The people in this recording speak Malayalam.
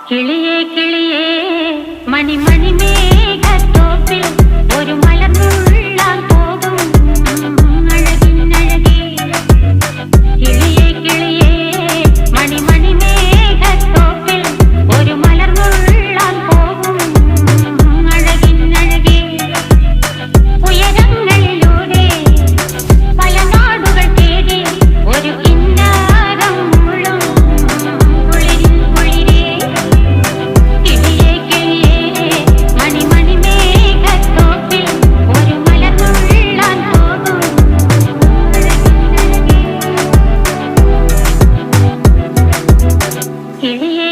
കിളിയേ കിളിയേ മണിമണി മേഘത്തോപ്പിൽ ഒരു മലർന്നുള്ളാൻ പോകും അഴകിനഴകേ. കിളിയേ കിളിയേ മണിമണി മേഘത്തോപ്പിൽ ഒരു മലർന്നുള്ളാൻ പോകും അഴകിനഴകേ. ഉയരങ്ങളിലൂടെ പല നാടുകൾ തേടി ഒരു കിന്നാരം മുള്ളും കുളിരിൻ കുളിരേ. കിളിയേ കിളിയേ മണിമണി മേഘത്തോപ്പിൽ ഒരു മലർന്നുള്ളാൻ പോകും അഴകിനഴകേ. കിളിയേ